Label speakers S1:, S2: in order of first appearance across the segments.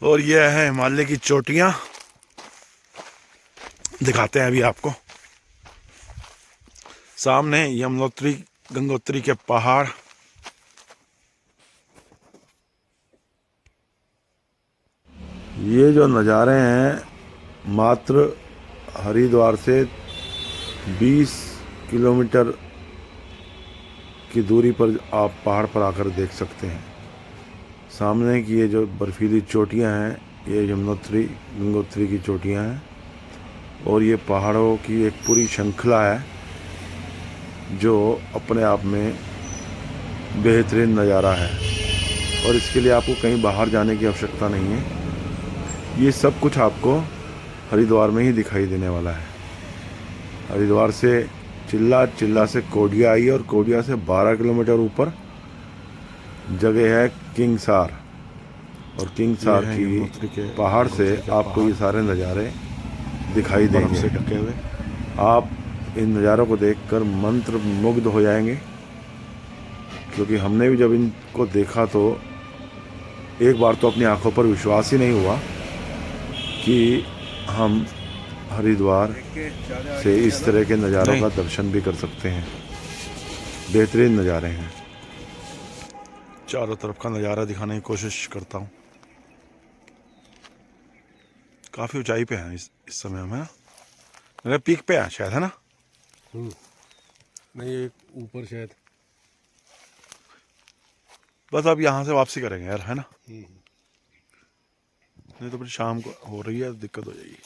S1: और ये है हिमालय की चोटियां, दिखाते हैं अभी आपको। सामने यमुनोत्री गंगोत्री के पहाड़, ये जो नज़ारे हैं मात्र हरिद्वार से 20 किलोमीटर की दूरी पर आप पहाड़ पर आकर देख सकते हैं। सामने की ये जो बर्फीली चोटियां हैं, ये यमुनोत्री गंगोत्री की चोटियां हैं और ये पहाड़ों की एक पूरी श्रृंखला है जो अपने आप में बेहतरीन नज़ारा है। और इसके लिए आपको कहीं बाहर जाने की आवश्यकता नहीं है, ये सब कुछ आपको हरिद्वार में ही दिखाई देने वाला है। हरिद्वार से चिल्ला, चिल्ला से कोडिया आई और कोडिया से 12 किलोमीटर ऊपर जगह है किंगसार, और किंगसार की पहाड़ से आपको ये सारे नज़ारे दिखाई देंगे से ढके हुए। आप इन नज़ारों को देखकर मंत्र मुग्ध हो जाएंगे, क्योंकि हमने भी जब इनको देखा तो एक बार तो अपनी आंखों पर विश्वास ही नहीं हुआ कि हम हरिद्वार से इस तरह के नज़ारों का दर्शन भी कर सकते हैं। बेहतरीन नज़ारे हैं। चारों तरफ का नज़ारा दिखाने की कोशिश करता हूँ। काफ़ी ऊंचाई पे हैं इस समय हम, है ना? मेरे पीक पे हैं शायद, है ना?
S2: नहीं, एक ऊपर शायद।
S1: बस अब यहाँ से वापसी करेंगे यार, है ना? नहीं तो फिर शाम को हो रही है, दिक्कत हो जाएगी।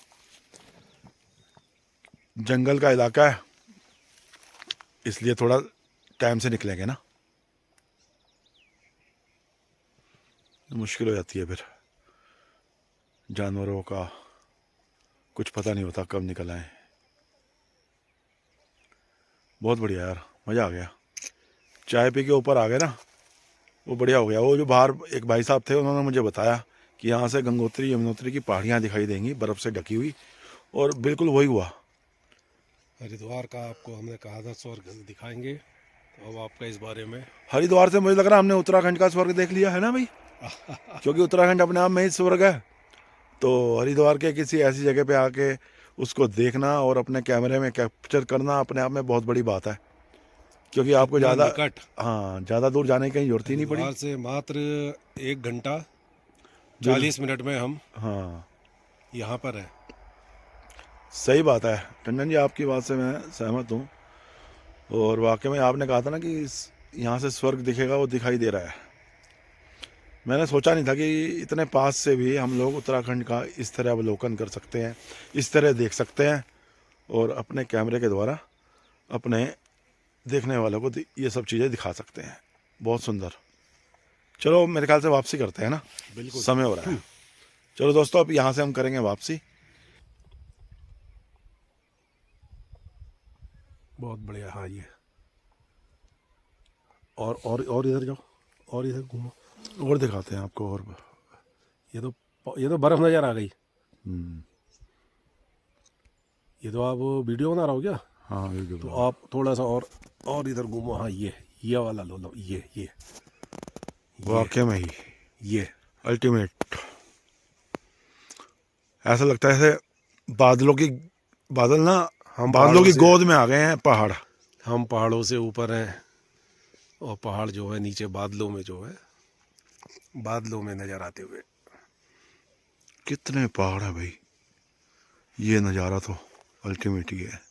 S1: जंगल का इलाका है, इसलिए थोड़ा टाइम से निकलेंगे ना, मुश्किल हो जाती है फिर। जानवरों का कुछ पता नहीं होता कब निकल आए। बहुत बढ़िया यार, मज़ा आ गया। चाय पी के ऊपर आ गए ना, वो बढ़िया हो गया। वो जो बाहर एक भाई साहब थे, उन्होंने मुझे बताया कि यहाँ से गंगोत्री यमुनोत्री की पहाड़ियाँ दिखाई देंगी बर्फ़ से ढकी हुई, और बिल्कुल वही हुआ।
S2: हरिद्वार का आपको हमने कहा था स्वर्ग दिखाएंगे, तो अब आपका इस बारे में।
S1: हरिद्वार से मुझे लग रहा है हमने उत्तराखंड का स्वर्ग देख लिया, है ना भाई? क्योंकि उत्तराखंड अपने आप में ही स्वर्ग है। तो हरिद्वार के किसी ऐसी जगह पे आके उसको देखना और अपने कैमरे में कैप्चर करना अपने आप में बहुत बड़ी बात है, क्योंकि आपको ज़्यादा
S2: निकट,
S1: ज़्यादा दूर जाने की कहीं जरूरत ही नहीं पड़ी।
S2: हरिद्वार से मात्र 1 घंटा 40 मिनट में हम
S1: हाँ,
S2: यहाँ पर हैं।
S1: सही बात है टंडन जी, आपकी बात से मैं सहमत हूँ। और वाकई में आपने कहा था ना कि यहाँ से स्वर्ग दिखेगा, वो दिखाई दे रहा है। मैंने सोचा नहीं था कि इतने पास से भी हम लोग उत्तराखंड का इस तरह अवलोकन कर सकते हैं, इस तरह देख सकते हैं, और अपने कैमरे के द्वारा अपने देखने वालों को ये सब चीज़ें दिखा सकते हैं। बहुत सुंदर। चलो मेरे ख्याल से वापसी करते हैं ना,
S2: बिल्कुल
S1: समय हो रहा है। चलो दोस्तों, अब यहाँ से हम करेंगे वापसी।
S2: बहुत बढ़िया। हाँ, ये और इधर जाओ, और इधर घूमो,
S1: और दिखाते हैं आपको। और
S2: ये तो बर्फ नज़र आ गई। ये तो आप वीडियो बना रहे हो क्या?
S1: हाँ, वीडियो
S2: तो
S1: बना।
S2: आप थोड़ा सा और इधर घूमो। हाँ, ये वाला लो, ये
S1: वाकई में ही
S2: ये
S1: अल्टीमेट। ऐसा लगता है जैसे बादल ना,
S2: हम
S1: बादलों की
S2: से
S1: गोद में आ गए हैं पहाड़।
S2: हम पहाड़ों से ऊपर हैं, और पहाड़ जो है नीचे बादलों में नज़र आते हुए।
S1: कितने पहाड़ है भाई, ये नज़ारा तो अल्टीमेट ही है।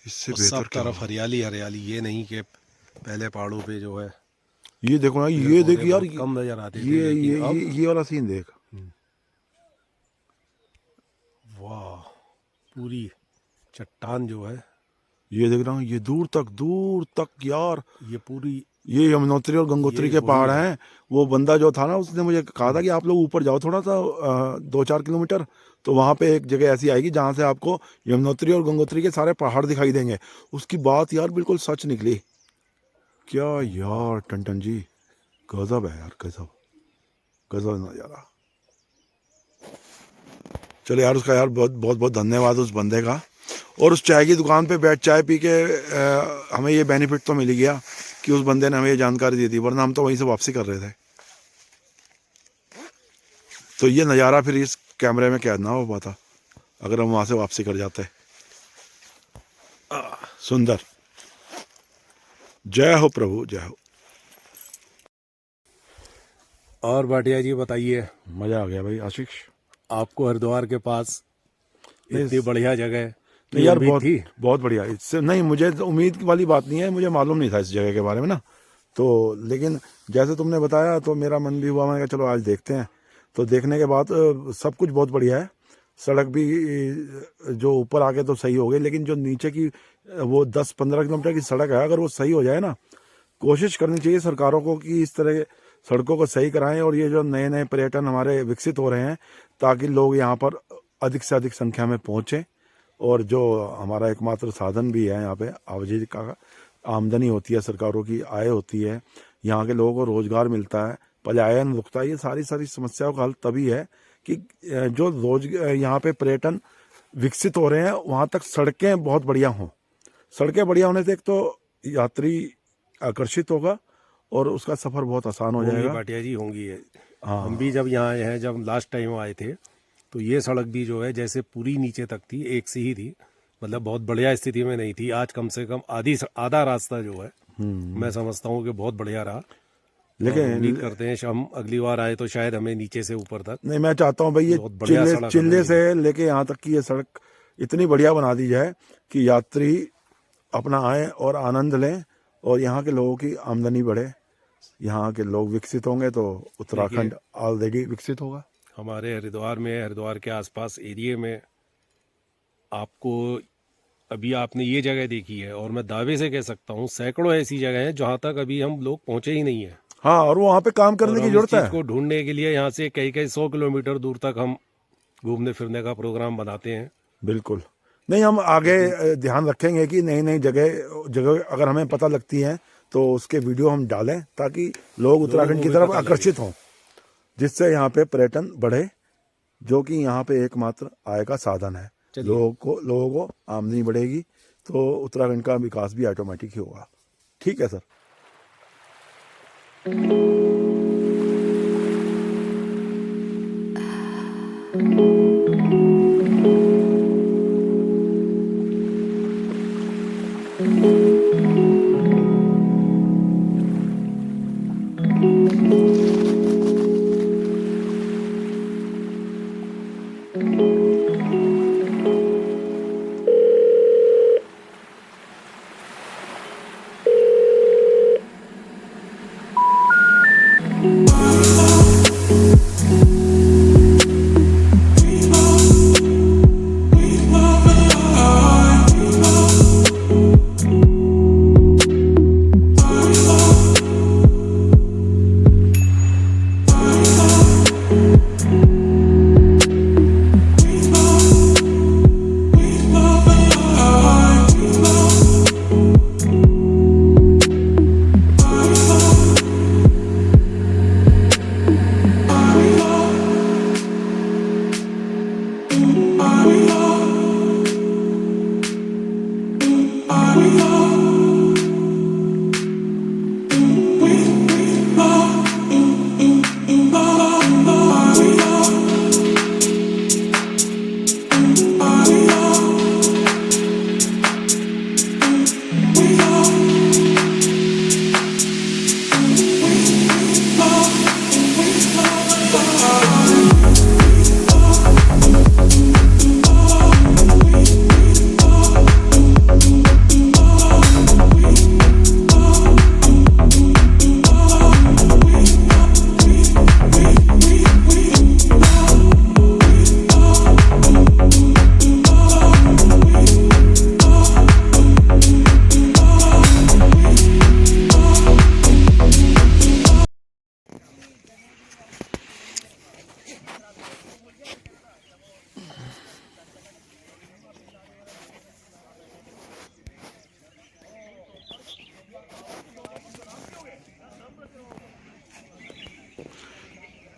S1: इससे
S2: और सब
S1: बेहतर क्या
S2: तरफ
S1: होगा?
S2: हरियाली हरियाली। ये नहीं कि पहले पहाड़ों पे जो है
S1: ये देखो ना,
S2: पेड़
S1: ये देख
S2: पौधे
S1: यार,
S2: बहुत कम नज़र आते थे,
S1: ये
S2: लेकिन
S1: ये
S2: अब
S1: ये ये वाला सीन देख।
S2: वाह, पूरी चट्टान जो है,
S1: ये देख रहा हूँ, ये दूर तक यार,
S2: ये पूरी,
S1: ये यमुनोत्री और गंगोत्री
S2: ये
S1: के
S2: वही
S1: पहाड़
S2: है।
S1: हैं। वो बंदा जो था ना, उसने मुझे कहा था कि आप लोग ऊपर जाओ थोड़ा सा, 2-4 किलोमीटर, तो वहाँ पे एक जगह ऐसी आएगी जहाँ से आपको यमुनोत्री और गंगोत्री के सारे पहाड़ दिखाई देंगे। उसकी बात यार बिल्कुल सच निकली। क्या यार टंटन जी, गजब है यार, गजब गजब नज़ारा। चलो यार, उसका यार बहुत बहुत बहुत धन्यवाद उस बंदे का। और उस चाय की दुकान पे बैठ चाय पी के हमें ये बेनिफिट तो मिल गया कि उस बंदे ने हमें ये जानकारी दी थी, वरना हम तो वहीं से वापसी कर रहे थे। तो ये नज़ारा फिर इस कैमरे में कैद ना हो पाता अगर हम वहाँ से वापसी कर जाते। सुंदर। जय हो प्रभु, जय हो।
S2: और भाटिया जी बताइए,
S1: मज़ा आ गया भाई आशीष।
S2: आपको हरिद्वार के पास इतनी बढ़िया जगह
S1: नहीं यार,
S2: उम्मीद
S1: बहुत
S2: थी?
S1: बहुत बढ़िया। इससे नहीं, मुझे तो उम्मीद वाली बात नहीं है, मुझे मालूम नहीं था इस जगह के बारे में ना। तो लेकिन जैसे तुमने बताया तो मेरा मन भी हुआ, मैंने कहा चलो आज देखते हैं। तो देखने के बाद सब कुछ बहुत बढ़िया है। सड़क भी जो ऊपर आके तो सही हो गई, लेकिन जो नीचे की वो 10-15 किलोमीटर की सड़क है, अगर वो सही हो जाए ना, कोशिश करनी चाहिए सरकारों को कि इस तरह सड़कों को सही कराएं। और ये जो नए नए पर्यटन हमारे विकसित हो रहे हैं, ताकि लोग यहाँ पर अधिक से अधिक संख्या में पहुँचें। और जो हमारा एकमात्र साधन भी है यहाँ पे आवाजाही का, आमदनी होती है, सरकारों की आय होती है, यहाँ के लोगों को रोजगार मिलता है, पलायन रुकता है। ये सारी सारी समस्याओं का हल तभी है कि जो रोज यहाँ पे पर्यटन विकसित हो रहे हैं वहाँ तक सड़कें बहुत बढ़िया हों। सड़कें बढ़िया होने से एक तो यात्री आकर्षित होगा और उसका सफ़र बहुत आसान हो
S2: होंगी
S1: जाएगा।
S2: भाटिया जी, होंगी।
S1: हाँ,
S2: हम भी जब यहाँ आए हैं, जब लास्ट टाइम आए थे, तो ये सड़क भी जो है जैसे पूरी नीचे तक थी, एक सी ही थी, मतलब बहुत बढ़िया स्थिति में नहीं थी। आज कम से कम आधा रास्ता जो है मैं समझता हूँ कि बहुत बढ़िया रहा।
S1: लेकिन
S2: उम्मीद करते हैं हम अगली बार आए तो शायद हमें नीचे से ऊपर तक
S1: नहीं, मैं चाहता हूँ भाई ये
S2: बहुत बढ़िया सड़क
S1: चिल्ले से लेके यहाँ तक की ये सड़क इतनी बढ़िया बना दी जाए कि यात्री अपना आए और आनंद लें और यहाँ के लोगों की आमदनी बढ़े। यहाँ के लोग विकसित होंगे तो उत्तराखंड ऑलरेडी विकसित होगा।
S2: हमारे हरिद्वार में, हरिद्वार के आसपास एरिया में आपको, अभी आपने ये जगह देखी है, और मैं दावे से कह सकता हूँ सैकड़ों ऐसी जगह हैं जहाँ तक अभी हम लोग पहुँचे ही नहीं है।
S1: हाँ, और वहाँ पे काम करने की जरूरत है।
S2: को ढूंढने के लिए यहाँ से कई कई 100 किलोमीटर दूर तक हम घूमने फिरने का प्रोग्राम बनाते हैं।
S1: बिल्कुल। नहीं, हम आगे ध्यान रखेंगे कि नई नई जगह अगर हमें पता लगती है तो उसके वीडियो हम डालें, ताकि लोग उत्तराखंड की तरफ आकर्षित हों, जिससे यहाँ पे पर्यटन बढ़े, जो कि यहाँ पे एकमात्र आय का साधन है। लोगों को आमदनी बढ़ेगी तो उत्तराखंड का विकास भी ऑटोमेटिक ही होगा। ठीक है सर।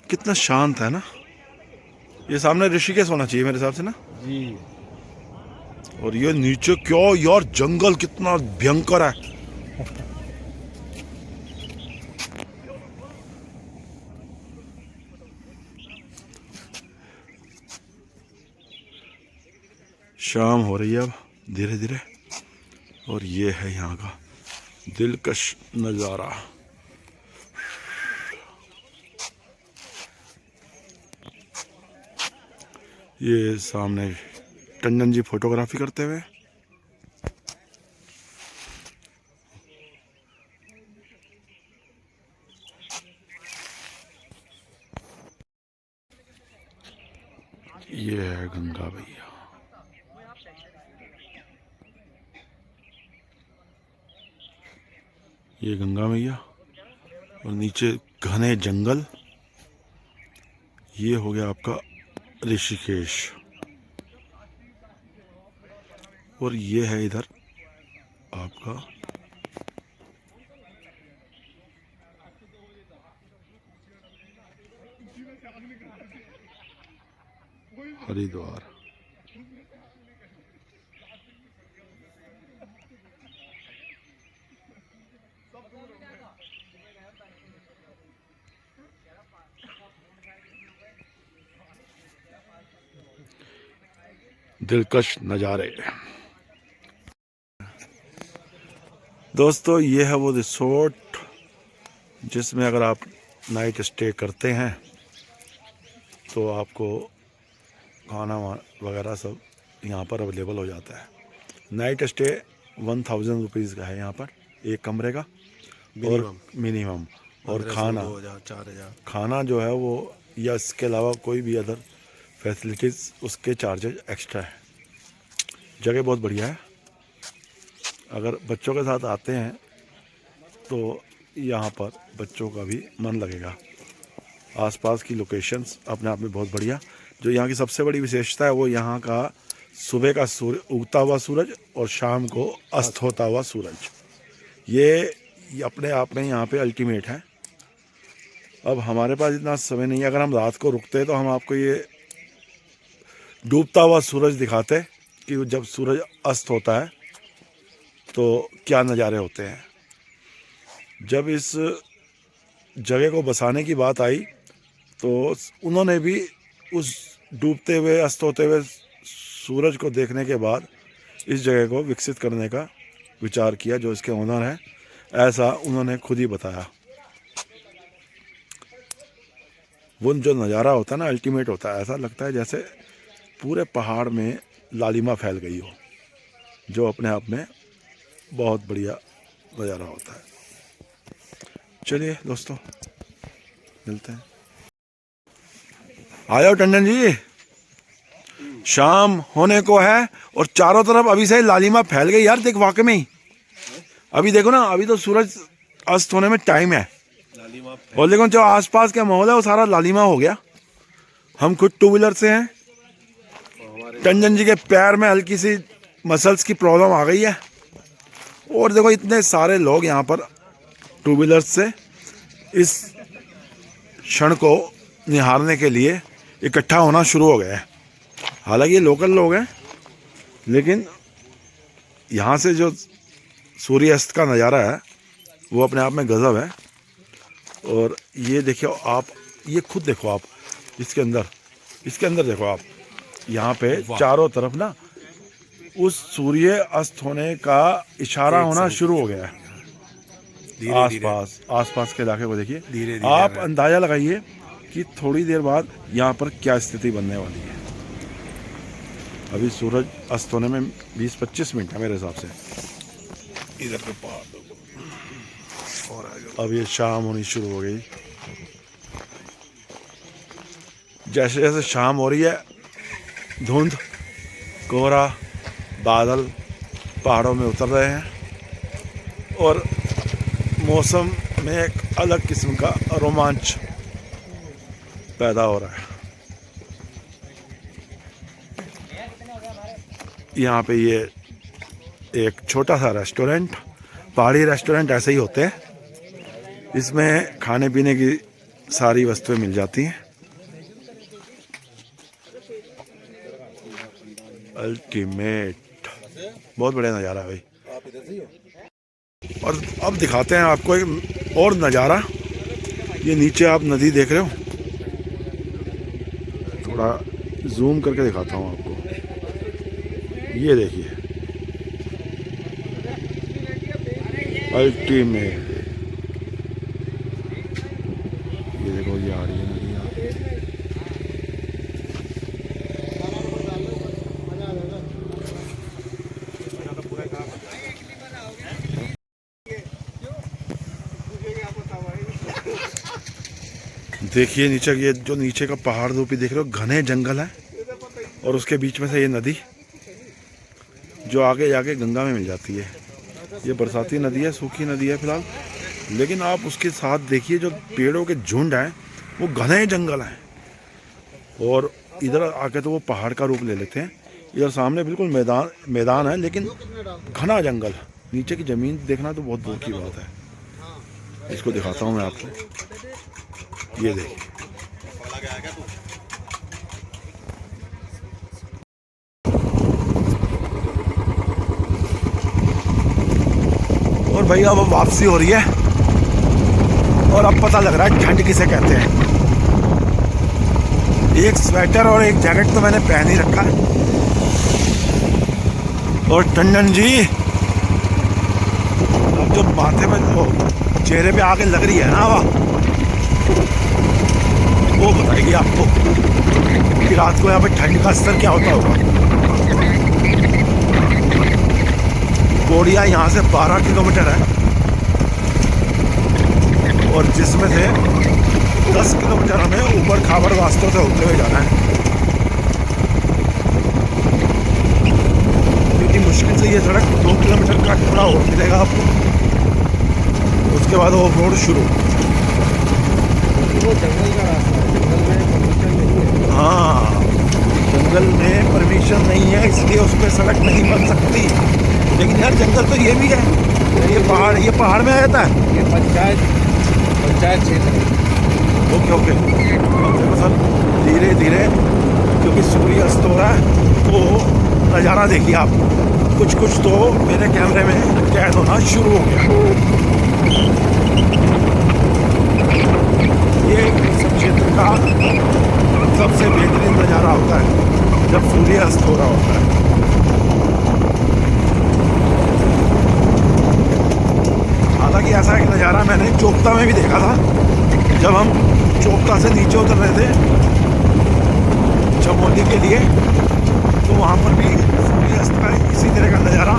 S1: कितना शांत है ना। ये सामने ऋषिकेश होना चाहिए मेरे हिसाब से ना
S2: जी।
S1: और ये नीचे क्या यार, जंगल कितना भयंकर है। शाम हो रही है अब धीरे धीरे, और ये है यहाँ का दिलकश नज़ारा। ये सामने टंडन जी फोटोग्राफी करते हुए, ये है गंगा भैया। ये गंगा मैया और नीचे घने जंगल। ये हो गया आपका ऋषिकेश, और ये है इधर आपका हरिद्वार। दिलकश नज़ारे। दोस्तों ये है वो रिसोर्ट जिसमें अगर आप नाइट स्टे करते हैं तो आपको खाना वगैरह सब यहाँ पर अवेलेबल हो जाता है। नाइट स्टे 1000 रुपीज़ का है यहाँ पर एक कमरे का, और मिनिमम। और खाना
S2: 4000
S1: खाना जो है वो, या इसके अलावा कोई भी अदर फैसिलिटीज़, उसके चार्जेज एक्स्ट्रा है। जगह बहुत बढ़िया है। अगर बच्चों के साथ आते हैं तो यहाँ पर बच्चों का भी मन लगेगा। आसपास की लोकेशंस अपने आप में बहुत बढ़िया। जो यहाँ की सबसे बड़ी विशेषता है वो यहाँ का सुबह का सूर्य उगता हुआ सूरज और शाम को अस्त होता हुआ सूरज। ये अपने आप में यहाँ पे अल्टीमेट है। अब हमारे पास इतना समय नहीं है, अगर हम रात को रुकते तो हम आपको ये डूबता हुआ सूरज दिखाते कि जब सूरज अस्त होता है तो क्या नज़ारे होते हैं। जब इस जगह को बसाने की बात आई तो उन्होंने भी उस डूबते हुए अस्त होते हुए सूरज को देखने के बाद इस जगह को विकसित करने का विचार किया। जो इसके ओनर हैं, ऐसा उन्होंने खुद ही बताया। वो जो नज़ारा होता है ना, अल्टीमेट होता है। ऐसा लगता है जैसे पूरे पहाड़ में लालिमा फैल गई हो, जो अपने आप में बहुत बढ़िया नज़ारा होता है। चलिए दोस्तों, मिलते हैं। आ जाओ टंडन जी, शाम होने को है और चारों तरफ अभी से लालिमा फैल गई यार। देख वाकई में ही अभी देखो ना, अभी तो सूरज अस्त होने में टाइम है, और देखो जो आसपास का माहौल है वो सारा लालिमा हो गया। हम खुद टू व्हीलर से हैं। टंडन जी के पैर में हल्की सी मसल्स की प्रॉब्लम आ गई है, और देखो इतने सारे लोग यहाँ पर टू व्हीलर से इस क्षण को निहारने के लिए इकट्ठा होना शुरू हो गए हैं। हालांकि ये लोकल लोग हैं, लेकिन यहाँ से जो सूर्यास्त का नज़ारा है वो अपने आप में गजब है। और ये देखिए आप, ये खुद देखो आप, इसके अंदर देखो आप, यहाँ पे चारों तरफ ना उस सूर्य अस्त होने का इशारा होना शुरू हो गया है। आसपास के इलाके को देखिए, आप अंदाजा लगाइए कि थोड़ी देर बाद यहाँ पर क्या स्थिति बनने वाली है। अभी सूरज अस्त होने में 20-25 मिनट है मेरे हिसाब से। इधर पे पहाड़ और अब ये शाम होनी शुरू हो गई। जैसे जैसे शाम हो रही है, धुंध, कोहरा, बादल पहाड़ों में उतर रहे हैं, और मौसम में एक अलग किस्म का रोमांच पैदा हो रहा है। यहाँ पे ये एक छोटा सा रेस्टोरेंट, पहाड़ी रेस्टोरेंट ऐसे ही होते हैं। इसमें खाने पीने की सारी वस्तुएं मिल जाती हैं। अल्टीमेट, बहुत बढ़िया नज़ारा है भाई। और अब दिखाते हैं आपको एक और नज़ारा। ये नीचे आप नदी देख रहे हो, थोड़ा जूम करके दिखाता हूँ आपको। ये देखिए अल्टीमेट। ये देखो ये आ रही है नदी यहाँ। देखिए नीचे, ये जो नीचे का पहाड़ दो पे देख रहे हो, घने जंगल है और उसके बीच में से ये नदी जो आगे जाके गंगा में मिल जाती है। ये बरसाती नदी है, सूखी नदी है फिलहाल, लेकिन आप उसके साथ देखिए जो पेड़ों के झुंड हैं वो घने जंगल हैं और इधर आके तो वो पहाड़ का रूप ले लेते हैं। इधर सामने बिल्कुल मैदान है लेकिन घना जंगल। नीचे की ज़मीन देखना तो बहुत दूर की बात है। इसको दिखाता हूँ मैं आपको, ये देखिए। और भाई अब वापसी हो रही है और अब पता लग रहा है ठंड किसे कहते हैं। एक स्वेटर और एक जैकेट तो मैंने पहन ही रखा है। और टंडन जी अब जो माथे पे चेहरे पे आके लग रही है ना हवा, वो बताएगी आपको कि रात को यहाँ पे ठंड का असर क्या होता होगा। कोडिया यहाँ से 12 किलोमीटर है और जिसमें से 10 किलोमीटर हमें ऊपर खाबर रास्तों से होते हुए जाना है, क्योंकि मुश्किल से ये सड़क 2 किलोमीटर का टुकड़ा और मिलेगा आपको। उसके बाद ऑफ रोड शुरू।
S2: वो जंगल का रास्ता है, जंगल में परमिशन नहीं है।
S1: हाँ, जंगल में परमिशन नहीं है इसलिए उस पर सड़क नहीं बन सकती। लेकिन यार जंगल तो ये भी है, ये पहाड़ में आ जाता है।
S2: ये पंचायत क्षेत्र है।
S1: ओके सर, धीरे धीरे क्योंकि सूर्य अस्त हो रहा है तो नज़ारा देखिए आप। कुछ तो मेरे कैमरे में कैद होना शुरू हो गया। ये इस क्षेत्र का सबसे बेहतरीन नज़ारा होता है जब सूर्य अस्त हो रहा होता है। हालांकि ऐसा एक नज़ारा मैंने चोपता में भी देखा था। जब हम चोपता से नीचे उतर रहे थे चमोली के लिए, तो वहाँ पर भी सूर्यास्त का इसी तरह का नज़ारा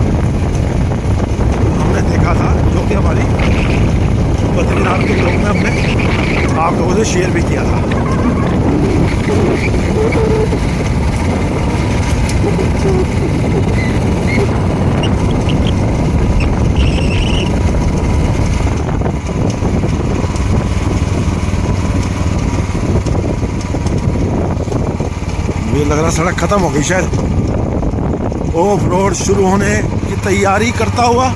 S1: हमने देखा था, जो कि हमारी बद्रीनाथ के ब्लॉग में हमने आप लोगों से शेयर भी किया था। मुझे लग रहा सड़क खत्म हो गई शायद। ऑफ रोड शुरू होने की तैयारी करता हुआ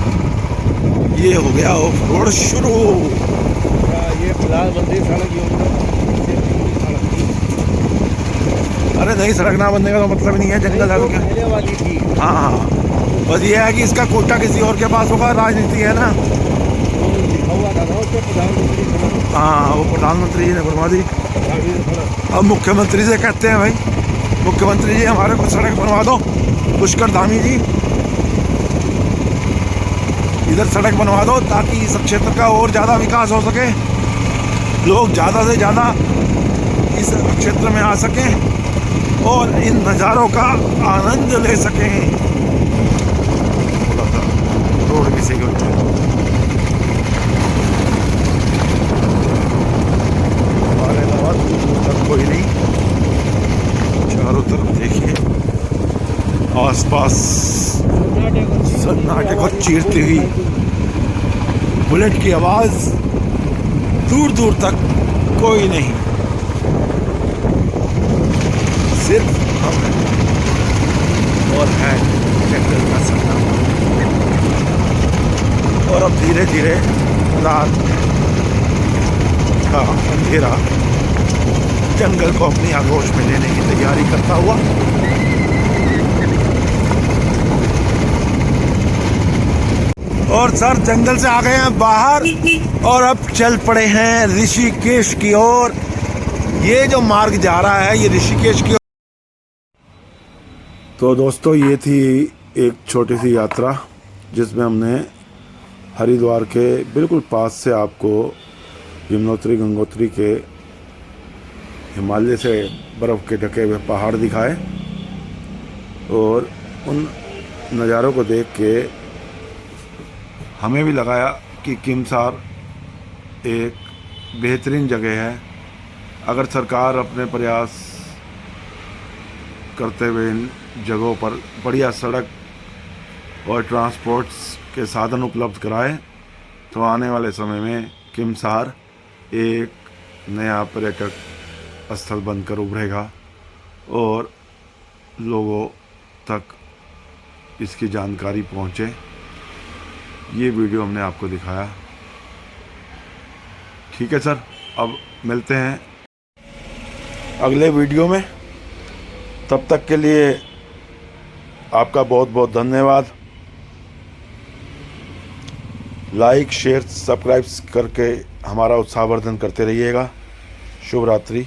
S1: ये हो गया ऑफ रोड शुरू।
S2: ये प्रधानमंत्री सड़क योजना
S1: अरे नहीं, सड़क ना बनने का तो मतलब नहीं है, जंगल है तो क्या।
S2: पहले वाली थी।
S1: हाँ, बस ये है कि इसका कोटा किसी और के पास होगा, राजनीति है ना।
S2: लिखा हुआ था ना उस पर प्रधानमंत्री सड़क।
S1: हाँ, वो प्रधानमंत्री जी ने बनवा दी। अब मुख्यमंत्री से कहते हैं भाई, मुख्यमंत्री जी हमारे को सड़क बनवा दो। पुष्कर धामी जी इधर सड़क बनवा दो ताकि इस क्षेत्र का और ज़्यादा विकास हो सके, लोग ज़्यादा से ज़्यादा इस क्षेत्र में आ सकें और इन नज़ारों का आनंद ले सकें। रोड भी सही हो जाए। हमारे अलावा दूर तक कोई नहीं, चारों तरफ देखिए आसपास सन्नाटे को चीरती हुई बुलेट की आवाज, दूर दूर तक कोई नहीं, सिर्फ हम और है जंगल का सन्नाटा। और अब धीरे धीरे रात का अंधेरा जंगल को अपनी आगोश में लेने की तैयारी करता हुआ और सर जंगल से आ गए हैं बाहर और अब चल पड़े हैं ऋषिकेश की ओर। ये जो मार्ग जा रहा है ये ऋषिकेश की। तो दोस्तों ये थी एक छोटी सी यात्रा जिसमें हमने हरिद्वार के बिल्कुल पास से आपको यमुनोत्री गंगोत्री के हिमालय से बर्फ़ के ढके हुए पहाड़ दिखाए और उन नज़ारों को देख के हमें भी लगाया कि किमसार एक बेहतरीन जगह है। अगर सरकार अपने प्रयास करते हुए इन जगहों पर बढ़िया सड़क और ट्रांसपोर्ट्स के साधन उपलब्ध कराए तो आने वाले समय में किमसार एक नया पर्यटक स्थल बनकर उभरेगा और लोगों तक इसकी जानकारी पहुँचे। ये वीडियो हमने आपको दिखाया। ठीक है सर, अब मिलते हैं अगले वीडियो में। तब तक के लिए आपका बहुत बहुत धन्यवाद। लाइक, शेयर, सब्सक्राइब करके हमारा उत्साहवर्धन करते रहिएगा। शुभ रात्रि।